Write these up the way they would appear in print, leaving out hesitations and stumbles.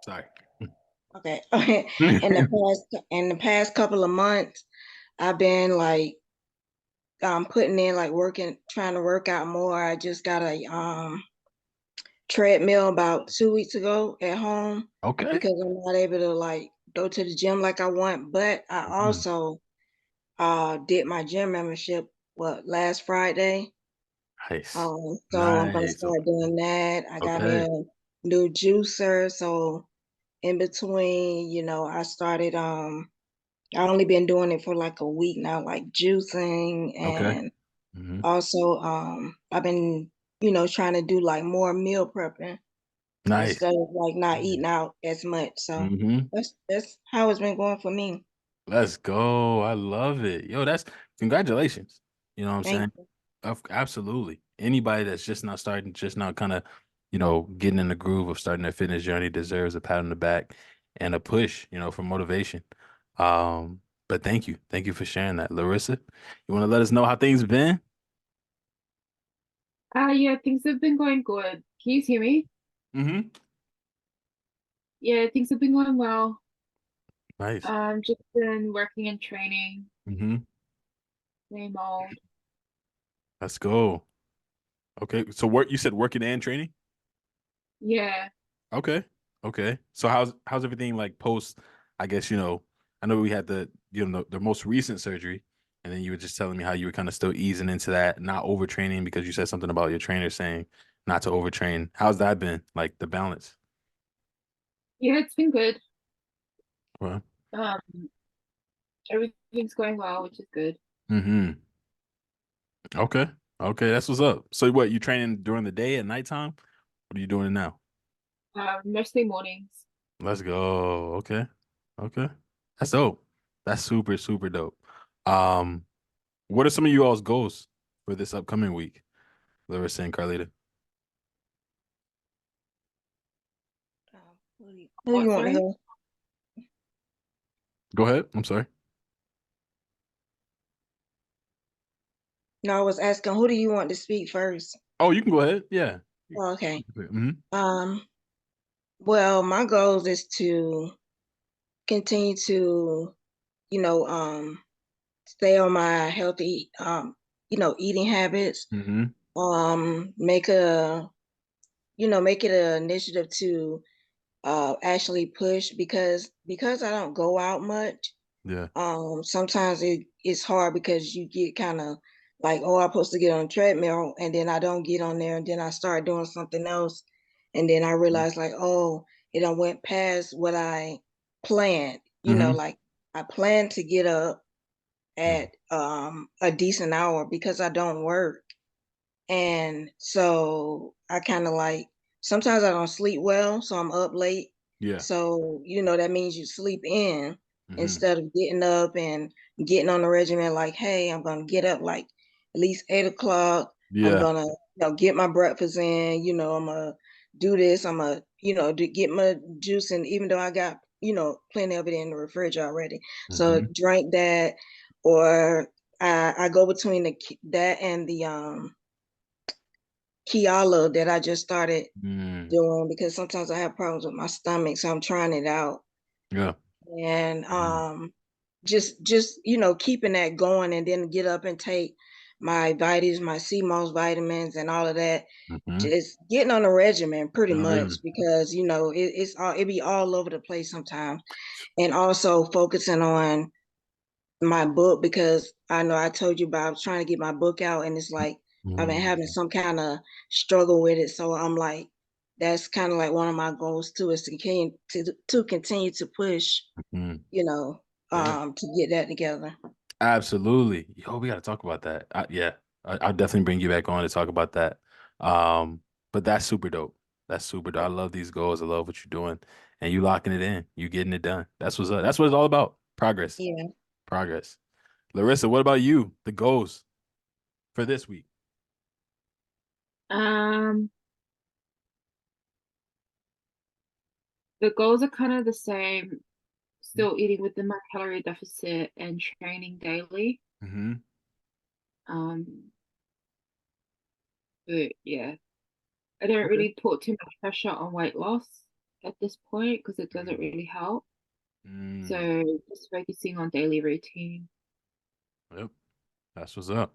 Sorry. Okay. In the past couple of months, I've been like putting in like working, trying to work out more. I just got a treadmill about 2 weeks ago at home Okay. because I'm not able to like go to the gym like I want. But I Mhm. also did my gym membership last Friday. Nice. So I'm gonna Nice. start doing that. I got me Okay. a new juicer, so in between, I only been doing it for like a week now, like juicing, Okay. and Hmm. also I've been, trying to do like more meal prepping Nice. instead of like not eating out as much. So Hmm. that's how it's been going for me. Let's go. I love it. Yo, that's congratulations. You know what I'm Thank saying? you. Absolutely. Anybody that's just not starting, just not kind of, getting in the groove of starting their fitness journey deserves a pat on the back and a push, for motivation. But thank you. Thank you for sharing that. Larissa, you want to let us know how things been? Yeah, things have been going good. Can you hear me? Hmm. Yeah, things have been going well. Nice. Just been working and training, Hmm. same old. Let's go. Okay. So you said working and training? Yeah. Okay. Okay. So how's everything like post, I guess, I know we had the most recent surgery, and then you were just telling me how you were kind of still easing into that, not overtraining because you said something about your trainer saying not to overtrain. How's that been? Like the balance? Yeah, it's been good. Well, Um, everything's going well, which is good. mm-hmm. Okay. Okay, that's what's up. So what, you training during the day at nighttime? What are you doing now? Mostly mornings. Let's go. Okay. Okay. That's dope. That's super, super dope. Um, What are some of you all's goals for this upcoming week, Larissa and Carlita? Who you What, want to sorry? go? Go ahead. I'm sorry. No, I was asking who do you want to speak first? Oh, you can go ahead. Yeah. Oh, okay. Hmm. Um, well, my goal is to continue to, you know, stay on my healthy, eating habits. Hmm. Make make it an initiative to actually push because I don't go out much. Yeah. Sometimes it's hard because you get kind of like, oh, I'm supposed to get on a treadmill, and then I don't get on there, and then I start doing something else, and then I realize like, oh, it done went past what I planned. Hmm. Like I planned to get up Yeah. at a decent hour because I don't work. And so I kind of like sometimes I don't sleep well, so I'm up late. Yeah. So, that means you sleep in Hmm. instead of getting up and getting on the regimen like, hey, I'm gonna get up like at least 8 o'clock. I'm Yeah. gonna, get my breakfast in, I'm gonna do this, I'm gonna, get my juice in, even though I got, plenty of it in the refrigerator already. So Hmm. drink that, or I go between that and the Kiala that I just started Mm. doing because sometimes I have problems with my stomach, so I'm trying it out. Yeah. And Mm. just keeping that going, and then get up and take my vitamins, my CMOS vitamins, and all of that. Hmm. Just getting on a regimen pretty No much regimen. because it be all over the place sometimes, and also focusing on my book because I know I told you about I was trying to get my book out, and it's like I've been having Mm. some kind of struggle with it. So I'm like, that's kind of like one of my goals too, is to continue to push, Mm. you know, Yeah. to get that together. Absolutely. Yo, we got to talk about that. Yeah, I'll definitely bring you back on to talk about that. But that's super dope. That's super dope. I love these goals. I love what you're doing, and you locking it in. You getting it done. That's what's up. That's what it's all about. Progress. Yeah. Progress. Larissa, what about you? The goals for this week? Um, the goals are kind of the same, still eating within my calorie deficit and training daily. Mm-hmm. Um, but yeah. I don't Okay. really put too much pressure on weight loss at this point because it doesn't really help. Mm. So just focusing on daily routine. Yep. That's what's up.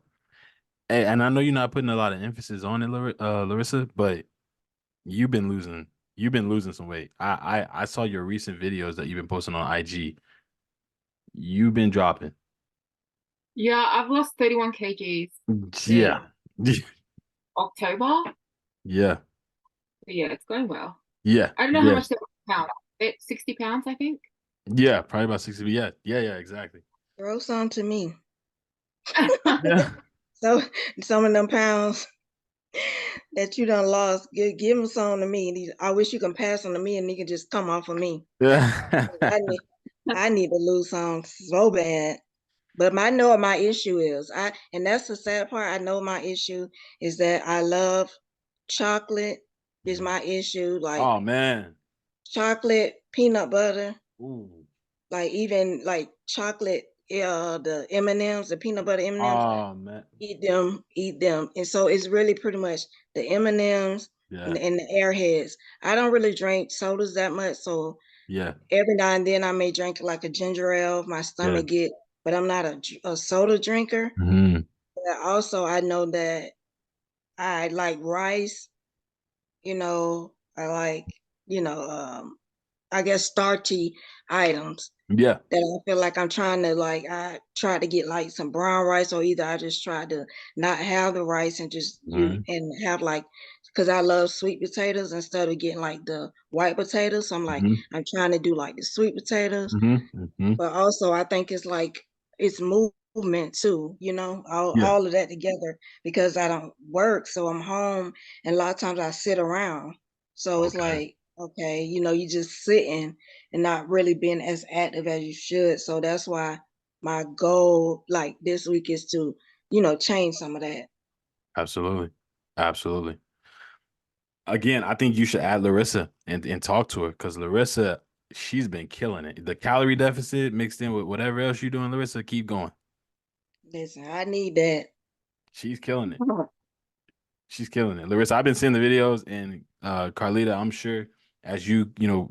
Hey, and I know you're not putting a lot of emphasis on it, Larissa, but you've been losing. You've been losing some weight. I saw your recent videos that you've been posting on IG. You've been dropping. Yeah, I've lost 31 kgs in Yeah. October. Yeah. But yeah, it's going well. Yeah. I don't know how Yeah. much that pounds. It's 60 pounds, I think. Yeah. Probably about 60. Yeah. Yeah. Yeah. Exactly. Throw some to me. Yeah. So some of them pounds that you done lost, give them some to me. I wish you can pass them to me and you can just come off of me. Yeah. I need, I need to lose some so bad. But I know what my issue is. And that's the sad part. I know my issue is that I love chocolate is my issue. Like Oh man. chocolate, peanut butter, Ooh. like even like chocolate, the M&Ms, the peanut butter M&Ms, Oh man. eat them. And so it's really pretty much the M&Ms Yeah. and the Airheads. I don't really drink sodas that much, so Yeah. every now and then I may drink like a ginger ale if my Yeah. stomach get, but I'm not a soda drinker. Hmm. But also I know that I like rice, I like, you know, I guess starchy items Yeah. that I feel like I'm trying to I try to get like some brown rice, or either I just try to not have the rice and just Hmm. and have like, because I love sweet potatoes instead of getting like the white potatoes. So Hmm. I'm trying to do like the sweet potatoes, Hmm. Hmm. but also I think it's like it's movement too, Yeah. all of that together, because I don't work, so I'm home, and a lot of times I sit around. So it's Okay. like, okay, you just sitting and not really being as active as you should. So that's why my goal like this week is to, change some of that. Absolutely. Absolutely. Again, I think you should add Larissa and talk to her because Larissa, she's been killing it. The calorie deficit mixed in with whatever else you're doing, Larissa, keep going. Listen, I need that. She's killing it. She's killing it. Larissa, I've been seeing the videos and Carlita, I'm sure as you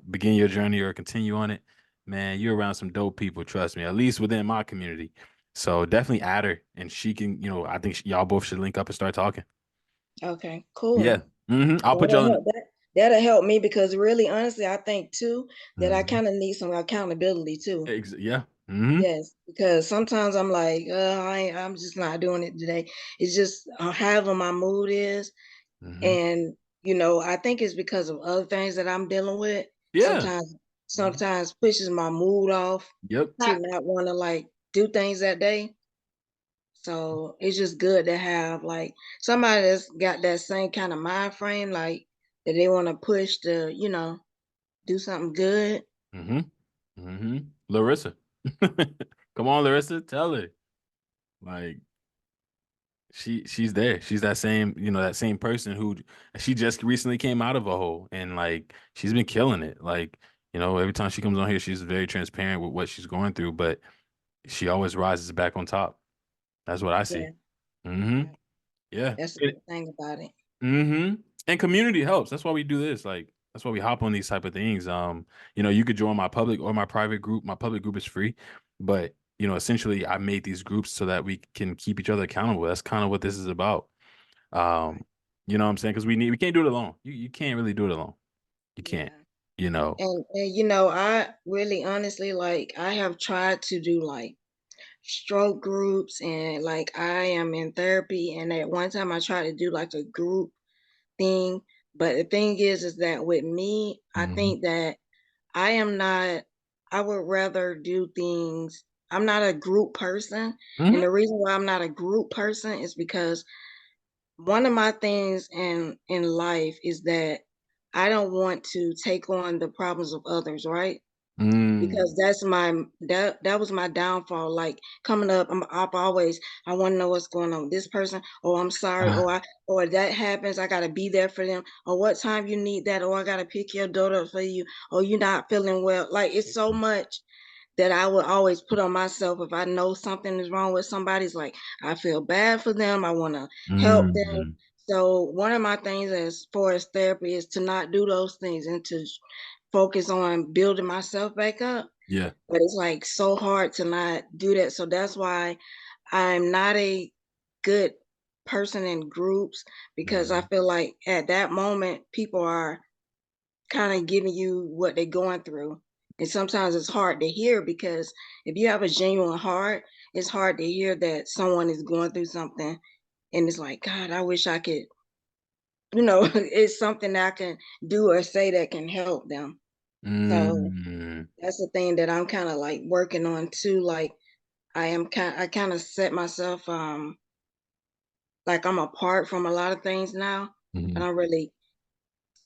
begin your journey or continue on it, man, you're around some dope people, trust me, at least within my community. So definitely add her and she can, I think y'all both should link up and start talking. Okay, cool. Yeah. I'll put That'll y'all in. help. That'll help me, because really, honestly, I think too that I Mhm. kind of need some accountability too. Yeah. Hmm. Yes, because sometimes I'm like, I'm just not doing it today. It's just however my mood is, Hmm. and I think it's because of other things that I'm dealing with. Yeah. Sometimes, Mhm. sometimes pushes my mood off Yep. to not want to like do things that day. So it's just good to have like somebody that's got that same kind of mind frame, like that they want to push to, do something good. Hmm. Hmm. Larissa. Come on, Larissa, tell her. Like she's there. She's that same person who she just recently came out of a hole and like she's been killing it. Like, every time she comes on here, she's very transparent with what she's going through, but she always rises back on top. That's what I see. Yeah, Hmm. yeah. Yeah. That's the good thing about it. Mm-hmm. And community helps. That's why we do this. Like, that's why we hop on these type of things. You could join my public or my private group. My public group is free, but essentially I made these groups so that we can keep each other accountable. That's kind of what this is about. Right. Um, you know what I'm saying? Because we can't do it alone. You can't really do it alone. You Yeah. can't, you know. And I really honestly, like, I have tried to do like stroke groups, and like I am in therapy, and at one time I tried to do like a group thing. But the thing is that with me, I Hmm. think that I am not, I would rather do things. I'm not a group person. And Hmm. the reason why I'm not a group person is because one of my things in life is that I don't want to take on the problems of others, right? Mm. Because that was my downfall. Like coming up, I'm up always. I want to know what's going on with this person. Oh, I'm sorry. Or that happens. I gotta be there for them. Or what time you need that. Or I gotta pick your daughter up for you. Or you're not feeling well. Like it's so much that I would always put on myself. If I know something is wrong with somebody, it's like I feel bad for them. I want to help them. Mm. So one of my things as far as therapy is to not do those things and to focus on building myself back up. Yeah. But it's like so hard to not do that. So that's why I'm not a good person in groups, because I Mhm. feel like at that moment people are kind of giving you what they're going through. And sometimes it's hard to hear, because if you have a genuine heart, it's hard to hear that someone is going through something and it's like, God, I wish I could, it's something that I can do or say that can help them. So Mm. that's the thing that I'm kind of like working on too. Like I kind of set myself like I'm apart from a lot of things now. I Mhm. don't really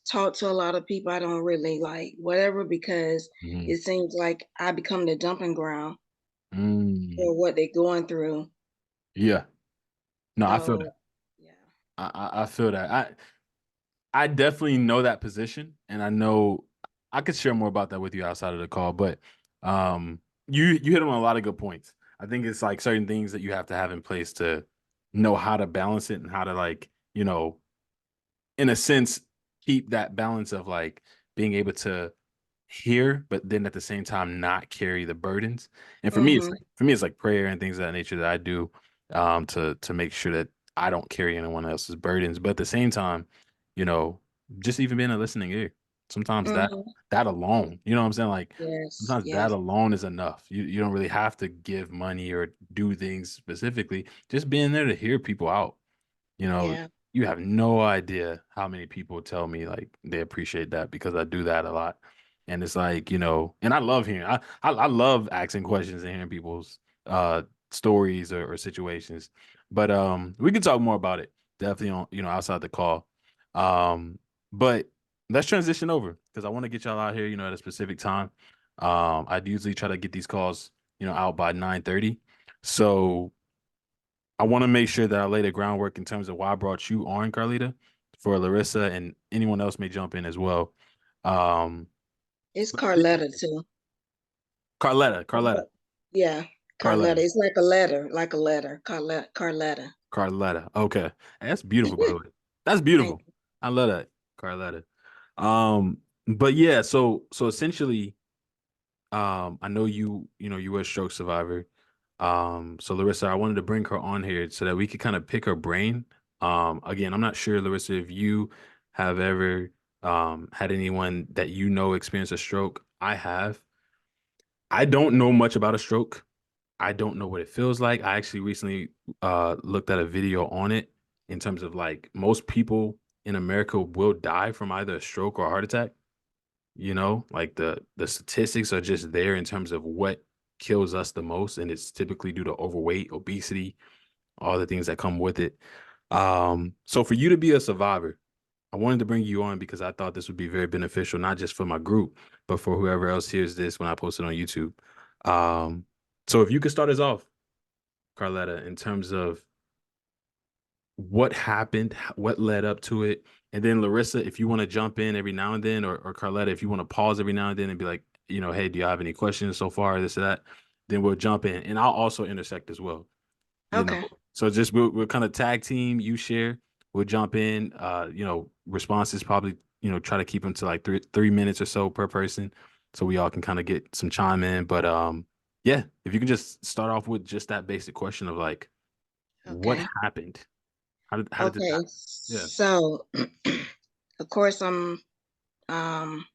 talk to a lot of people. I don't really like whatever, because Mhm. it seems like I become the dumping ground Mm. for what they're going through. Yeah. No, I feel that. So yeah. I feel that. I definitely know that position, and I know I could share more about that with you outside of the call. But you hit on a lot of good points. I think it's like certain things that you have to have in place to know how to balance it and how to like in a sense keep that balance of like being able to hear, but then at the same time not carry the burdens. And Mm-hmm. for me, it's like prayer and things of that nature that I do to make sure that I don't carry anyone else's burdens. But at the same time, you know, just even being a listening ear. Sometimes Mm-hmm. that alone, you know what I'm saying? Like Yes. sometimes that Yes. alone is enough. You don't really have to give money or do things specifically. Just being there to hear people out. You know, Yeah. you have no idea how many people tell me like they appreciate that because I do that a lot. And it's like, and I love hearing I love asking questions and hearing people's stories or situations. But we can talk more about it definitely on, outside the call. Um, but let's transition over because I want to get y'all out here, at a specific time. I'd usually try to get these calls, out by 9:30. So I want to make sure that I lay the groundwork in terms of why I brought you on, Carlita, for Larissa, and anyone else may jump in as well. Um, It's Carletta too. Carletta, Carletta, Yeah. Carletta. Carletta, It's like a letter, like a letter. Carletta. Carletta. Okay, hey, that's beautiful, by the way. That's Thank beautiful. I love that, Carletta. But yeah, so essentially, I know you were a stroke survivor. So Larissa, I wanted to bring her on here so that we could kind of pick her brain. Again, I'm not sure, Larissa, if you have ever had anyone that experience a stroke. I have. I don't know much about a stroke. I don't know what it feels like. I actually recently looked at a video on it in terms of like most people in America will die from either a stroke or a heart attack. Like the statistics are just there in terms of what kills us the most, and it's typically due to overweight, obesity, all the things that come with it. So for you to be a survivor, I wanted to bring you on because I thought this would be very beneficial, not just for my group, but for whoever else hears this when I post it on YouTube. Um, so if you could start us off, Carletta, in terms of what happened, what led up to it. And then Larissa, if you want to jump in every now and then, or Carletta, if you want to pause every now and then and be like, hey, do you have any questions so far, this or that, then we'll jump in. And I'll also intersect as well. you. You know, Okay. so just we'll kind of tag team, you share, we'll jump in. Responses probably, try to keep them to like 3 minutes or so per person. So we all can kind of get some chime in. But yeah, if you can just start off with just that basic question of like, what Okay. happened? How did this Okay. happen? Yeah. So of course um I'm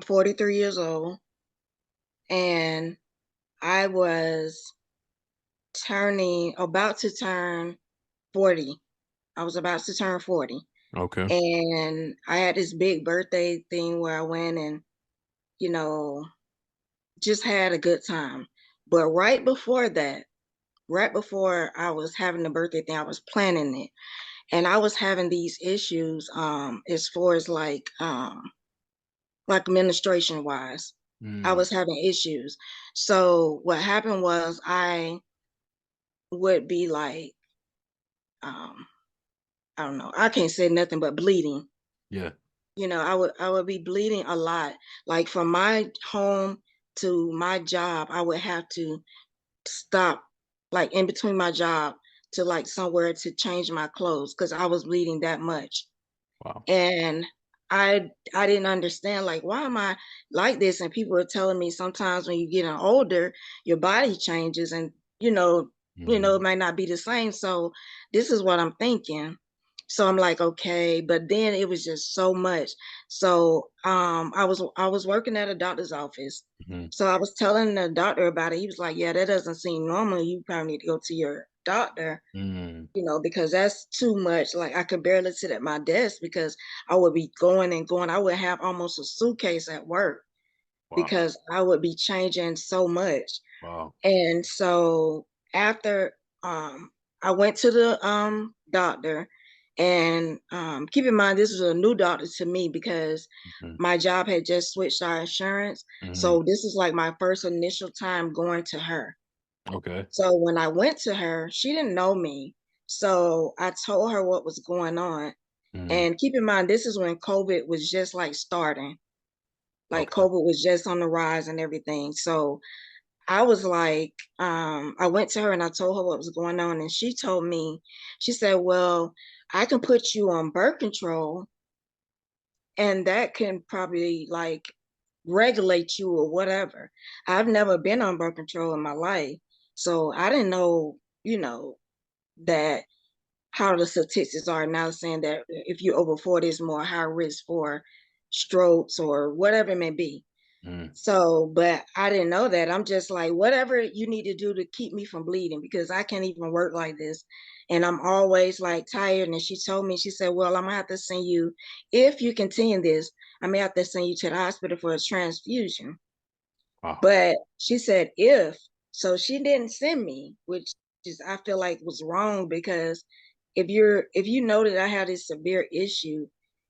43 years old, and I was about to turn 40. I was about to turn 40. Okay. And I had this big birthday thing where I went and, you know, just had a good time. But right before I was having the birthday thing, I was planning it. And I was having these issues as far as like administration wise. I Mm, was having issues. So what happened was I would be like um I don't know, I can't say nothing but bleeding. yeah. I would be bleeding a lot. Like from my home to my job, I would have to stop like in between my job to like somewhere to change my clothes because I was bleeding that much. Wow. And I didn't understand, like, why am I like this? And people were telling me sometimes when you getting older, your body changes and it might not be the same. So this is what I'm thinking. So I'm like, okay, but then it was just so much. So I was working at a doctor's office. Mm-hmm. So I was telling the doctor about it. He was like, yeah, that doesn't seem normal. You probably need to go to your doctor, Mm. because that's too much. Like I could barely sit at my desk because I would be going and going. I would have almost a suitcase at work Wow. because I would be changing so much. Wow. And so after I went to the doctor, and keep in mind this was a new doctor to me because Mm-hmm. my job had just switched our insurance. Mm-hmm. So this is like my first initial time going to her. Okay. So when I went to her, she didn't know me. So I told her what was going on. Mm-hmm. And keep in mind, this is when COVID was just like starting. Like Okay. COVID was just on the rise and everything. So I was like, I went to her and I told her what was going on. And she told me, she said, well, I can put you on birth control and that can probably like regulate you or whatever. I've never been on birth control in my life. So I didn't know, that how the statistics are now saying that if you're over 40, it's more high risk for strokes or whatever it may be. Mm. So, but I didn't know that. I'm just like, whatever you need to do to keep me from bleeding because I can't even work like this. And I'm always like tired. And she told me, she said, well, I'm gonna have to send you, if you continue this, I may have to send you to the hospital for a transfusion. Wow. But she said, if, so she didn't send me, which is, I feel like was wrong because if you know that I had this severe issue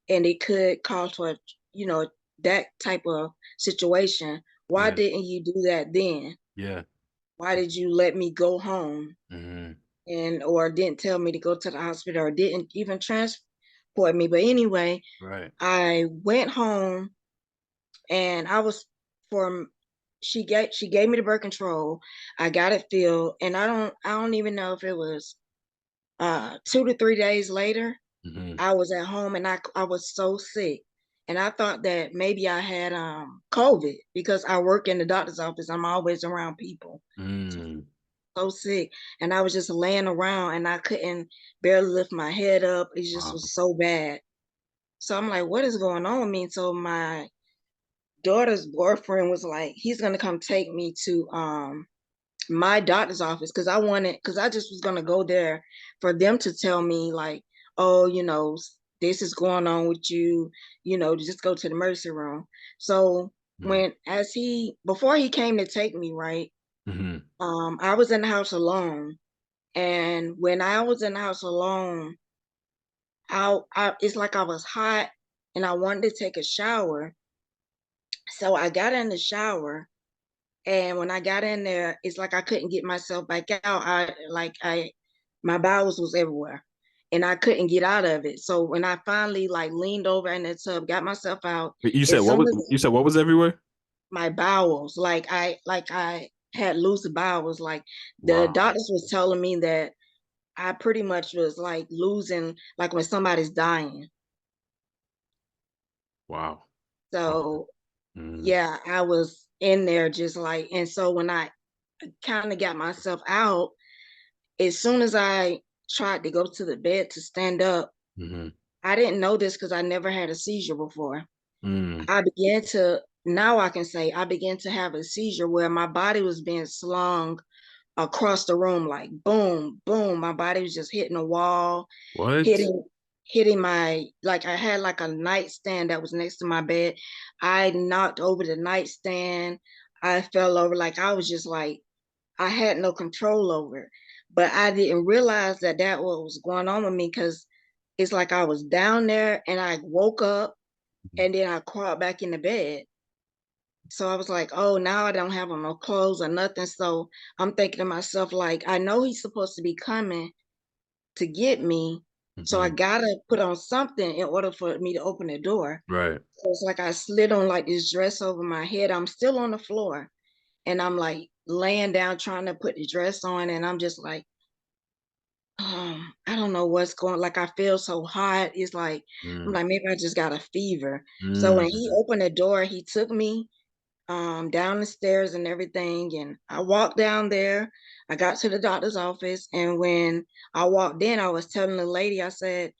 and it could cause for, you know, that type of situation, why Yeah. didn't you do that then? Yeah. Why did you let me go home Mm-hmm. and or didn't tell me to go to the hospital or didn't even transport me? But anyway, Right. I went home and I was for she gave me the birth control. I got it filled, and I don't even know if it was 2 to 3 days later. Mm-hmm. I was at home and I was so sick, and I thought that maybe I had COVID because I work in the doctor's office. I'm always around people. Mm. So sick, and I was just laying around, and I couldn't barely lift my head up. It just Wow. was so bad. So I'm like, what is going on with me? So my daughter's boyfriend was like, he's gonna come take me to my doctor's office because I just was gonna go there for them to tell me like, oh, this is going on with you, just go to the emergency room. So Mm. before he came to take me, right, Mm-hmm. I was in the house alone. And when I was in the house alone, it's like I was hot and I wanted to take a shower. So I got in the shower. And when I got in there, it's like I couldn't get myself back out. My bowels was everywhere, and I couldn't get out of it. So when I finally like leaned over in the tub, got myself out, You said as what soon was as you said what was everywhere? my bowels, like I had loose bowels, like the Wow. doctors was telling me that I pretty much was like losing, like when somebody's dying. Wow. Okay. So Mm. yeah, I was in there just like, and so when I kind of got myself out, as soon as I tried to go to the bed to stand up, Mm-hmm. I didn't know this because I never had a seizure before. Mm. Now I can say I began to have a seizure where my body was being slung across the room, like boom, boom. My body was just hitting the wall, What? hitting, like I had like a nightstand that was next to my bed. I knocked over the nightstand. I fell over, like I was just like, I had no control over it. But I didn't realize that what was going on with me because it's like I was down there and I woke up and then I crawled back in the bed. So I was like, oh, now I don't have on no clothes or nothing. So I'm thinking to myself, like, I know he's supposed to be coming to get me. So I Mm-hmm. gotta put on something in order for me to open the door. Right. So it's like I slid on like this dress over my head. I'm still on the floor and I'm like laying down trying to put the dress on and I'm just like, know what's going, like I feel so hot. It's like, I'm Mm, like, maybe I just got a fever. So when he mm, opened the door, he took me down the stairs and everything. And I walked down there. I got to the doctor's office. And when I walked in, I was telling the lady, I said,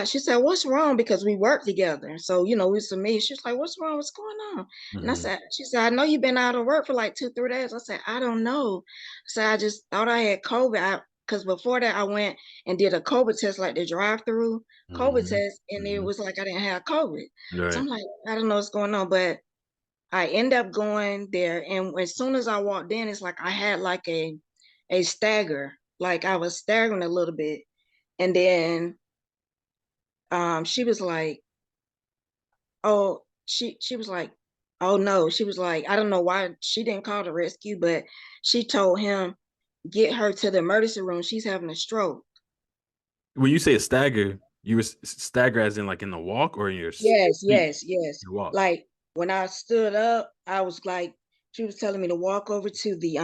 she said, "What's wrong?" Because we work together. So, you know, we submit. She's like, "What's wrong? What's going on?" And I mm, said, she said, "I know you've been out of work for like 2, 3 days." I said, "I don't know." I said, "I just thought I had COVID." Because before that, I went and did a COVID test, like the drive-through COVID mm, test, and it mm. was like I didn't have COVID. So Right. I'm like, I don't know what's going on. But I end up going there, and as soon as I walked in, it's like I had like a stagger, like I was staggering a little bit. And then she was like, oh, she was like, oh no, she was like, I don't know why she didn't call the rescue, but she told him, get her to the emergency room. She's having a stroke. When you say a stagger, you were stagger as in like in the walk or in your Yes, speech? yes, yes. Your walk. Like when I stood up, I was like, she was telling me to walk over to the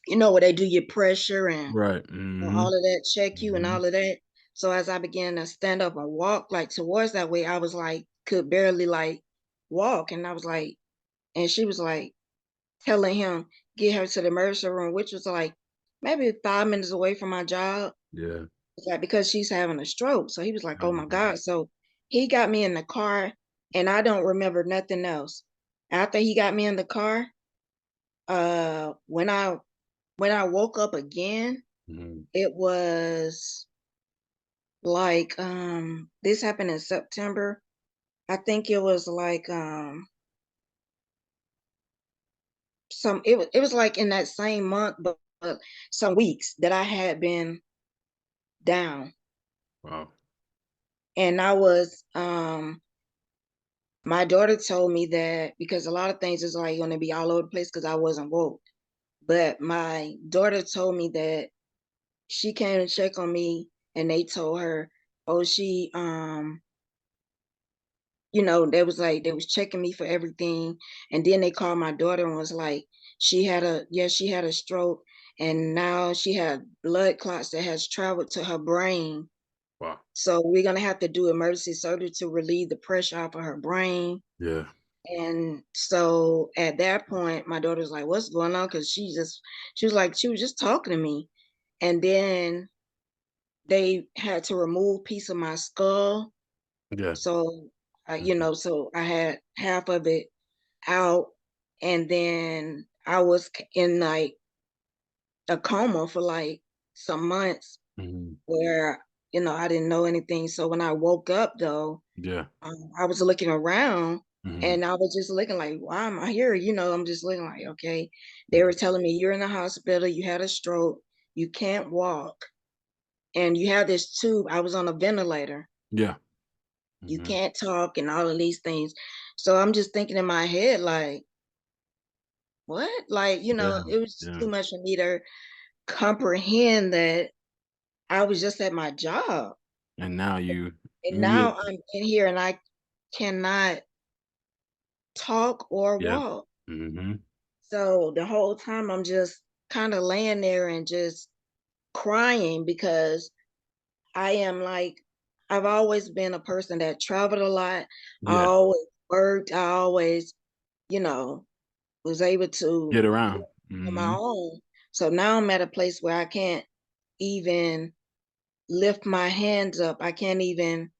you know, where they do your pressure and Right. Mm-hmm. all of that, check you and Mm-hmm. all of that. So as I began to stand up and walk like towards that way, I was like, could barely like walk. And I was like, and she was like telling him, get her to the emergency room, which was like maybe 5 minutes away from my job. Yeah. It's like because she's having a stroke. So he was like, oh my Mhm. God. So he got me in the car and I don't remember nothing else. After he got me in the car, uh when I when I woke up again, Mhm. it was like this happened in September. I think it was like it was like in that same month, but some weeks that I had been down. Wow. And I was my daughter told me that because a lot of things is like gonna be all over the place because I wasn't woke. But my daughter told me that she came to check on me and they told her, oh, she you know, they was like they was checking me for everything. And then they called my daughter and was like, she had a stroke and now she had blood clots that has traveled to her brain. Wow. So we're gonna have to do emergency surgery to relieve the pressure off of her brain. Yeah. And so at that point, my daughter was like, what's going on? Because she was like, she was just talking to me. And then they had to remove piece of my skull. Yeah. So, you Mhm. know, so I had half of it out. And then I was in like a coma for like some months Mhm. where, you know, I didn't know anything. So when I woke up though, Yeah. I was looking around Mhm. and I was just looking like, why am I here? You know, I'm just looking like, okay. They were Mhm. telling me you're in the hospital, you had a stroke, you can't walk, and you have this tube. I was on a ventilator. Yeah. You Mhm. can't talk and all of these things. So I'm just thinking in my head, like, what? Like, you Yeah. know, it was just Yeah. too much for me to comprehend that I was just at my job. And now you And now immediately. I'm in here and I cannot talk or Yeah. walk. Mhm. So the whole time I'm just kind of laying there and just crying because I am like, I've always been a person that traveled a lot. I Yeah. always worked. I always, you know, was able to Get live around. on my Mhm. own. So now I'm at a place where I can't even lift my hands up. I can't even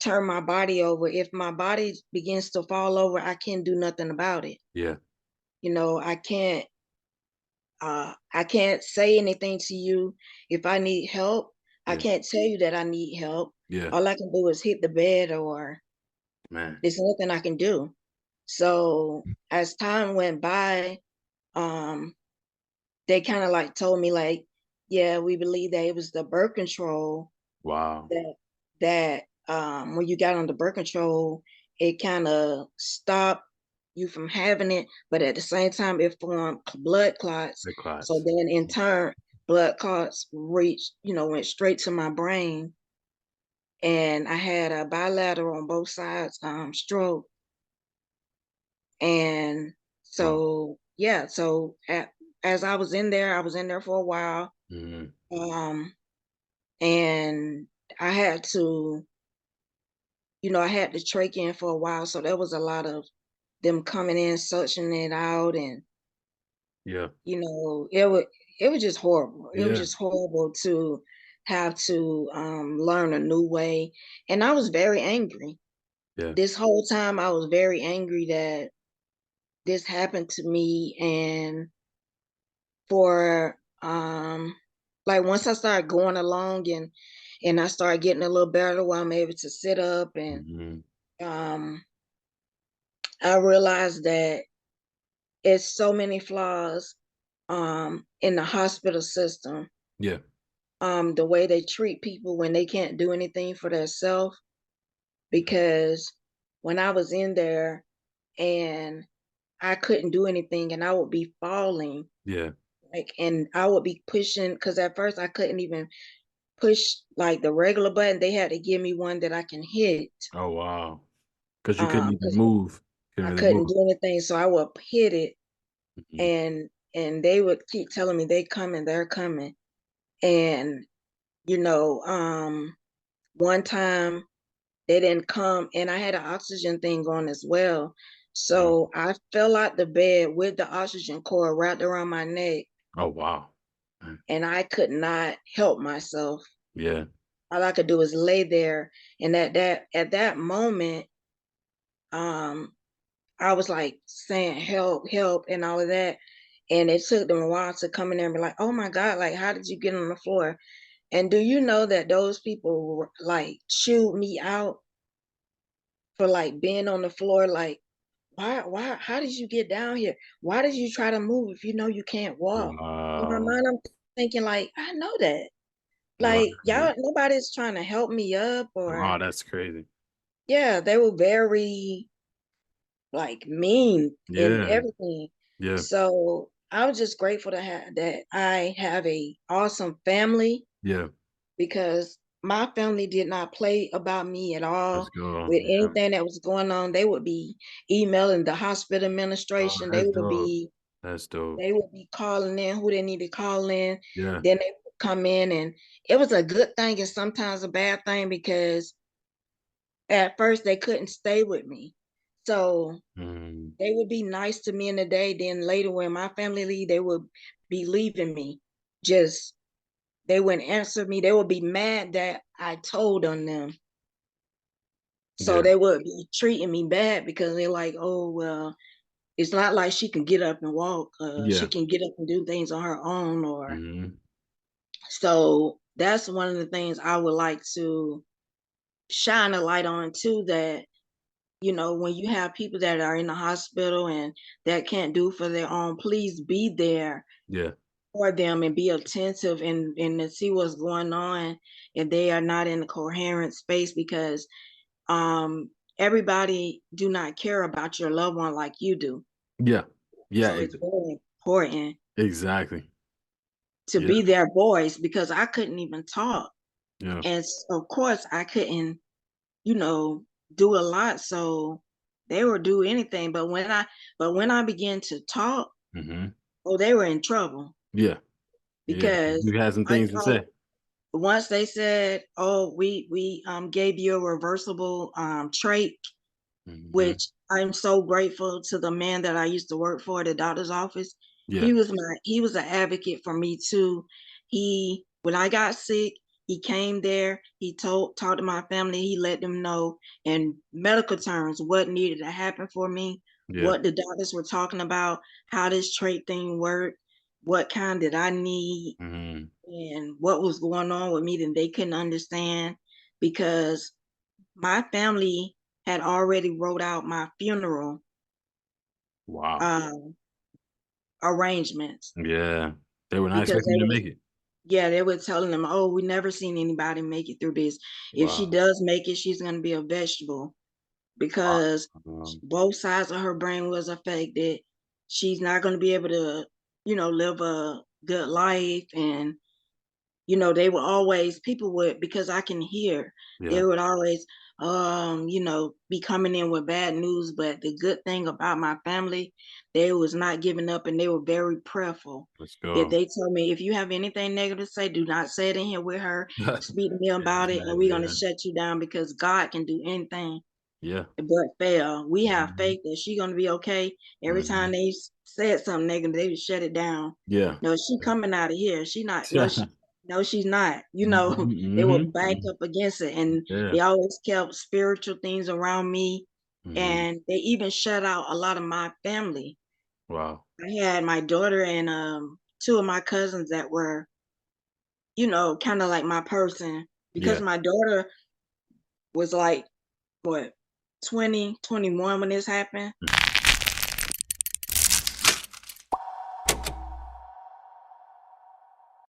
turn my body over. If my body begins to fall over, I can't do nothing about it. Yeah. You know, I can't say anything to you. If I need help, I Yeah. can't tell you that I need help. Yeah. All I can do is hit the bed or Man. there's nothing I can do. So as time went by, um, they kind of like told me like, yeah, we believe that it was the birth control Wow. that when you got on the birth control, it kind of stopped you from having it, but at the same time, it formed blood clots. The So clots. then, in turn, blood clots reached, you know, went straight to my brain, and I had a bilateral on both sides stroke, and Wow. so yeah, so as I was in there for a while. Mhm. Um, and I had to, I had to trach in for a while. So there was a lot of them coming in, suctioning it out, and Yeah. it was just horrible. It was Yeah. just horrible to have to learn a new way. And I was very angry. Yeah. This whole time I was very angry that this happened to me. And for like once I started going along and I started getting a little better where I'm able to sit up, and Hmm. um I realized that it's so many flaws in the hospital system, Yeah. the way they treat people when they can't do anything for themselves. Because when I was in there and I couldn't do anything and I would be falling, Yeah. like, and I would be pushing, because at first I couldn't even push like the regular button. They had to give me one that I can hit, Oh wow. Because you couldn't even because move. I Couldn't really couldn't move. do anything. So I would hit it, Hmm. and they would keep telling me they coming, they're coming. And you know, one time they didn't come, and I had an oxygen thing on as well. So I fell out the bed with the oxygen cord wrapped around my neck, Oh wow. and I could not help myself. Yeah. All I could do was lay there. And at that moment, um, I was like saying help, help, and all of that. And it took them a while to come in there and be like, "Oh my God, like how did you get on the floor?" And do you know that those people like chewed me out for like being on the floor? Like, why, how did you get down here? Why did you try to move if you know you can't walk? In my Wow. mind, I'm thinking like, I know that. Wow. Like, y'all, nobody's trying to help me up, or Wow, that's crazy. yeah, they were very like mean and Yeah. everything. Yeah. So I was just grateful to have that I have a awesome family, Yeah. because my family did not play about me at Let's all go. with Yeah. anything that was going on. They would be emailing the hospital Oh, administration. that's dope. That's dope. They would be calling in who they need to call in. Yeah. Then they would come in, and it was a good thing and sometimes a bad thing, because at first they couldn't stay with me. So Mm. they would be nice to me in the day. Then later when my family leave, they would be leaving me. Just they wouldn't answer me. They would be mad that I told on them. So Yeah. they would be treating me bad because they're like, oh well, it's not like she can get up and walk. She Yeah. can get up and do things on her own. Or Hmm. so that's one of the things I would like to shine a light on too. That when you have people that are in the hospital and that can't do for their own, please be there Yeah. for them and be attentive, and to see what's going on if they are not in a coherent space, because everybody do not care about your loved one like you do. Yeah. Yeah. So it's very important Exactly. to Yeah. be their voice, because I couldn't even talk. Yeah. And of course I couldn't, you know, do a lot. So they would do anything. But when I began to talk, Hmm. oh, they were in trouble, Yeah. Yeah. because You had some I things to know say. once they said, "Oh, we gave you a reversible trait," Hmm. which I'm so grateful to the man that I used to work for at the doctor's office. Yeah. He was an advocate for me too. When I got sick, he came there, he talked to my family, he let them know in medical terms what needed to happen for me, Yeah. what the doctors were talking about, how this trait thing worked, what kind did I need, Hmm. and what was going on with me that they couldn't understand, because my family had already wrote out my funeral Wow. um, arrangements, Yeah. They were not because expecting you to make it. they were telling them, "Oh, we never seen anybody make it through this. If she Wow. does make it, she's going to be a vegetable, Wow. because both sides of her brain was affected. She's not going to be able to, live a good life." And you know, they would always, people would, because I can hear, Yeah. they would always, you know, be coming in with bad news. But the good thing about my family, they was not giving up, and they were very prayerful. Let's If go. they told me, if you have anything negative to say, do not say it in here with her. Speak to me about it, and we're Exactly. gonna Yeah. shut you down, because God can do anything Yeah. but fail. We have Mhm. faith that she gonna be okay. Every time Mhm. they said something negative, they would shut it down. Yeah. No, she coming out of here. She not. No, Yeah. she. No, she's not. You know, they Mhm. would back Mhm. up against it, and Yeah. they always kept spiritual things around me, Mhm. and they even shut out a lot of my family. Wow. I had my daughter and two of my cousins that were, you know, kind of like my person, because Yeah. my daughter was like what 20, 21 when this happened.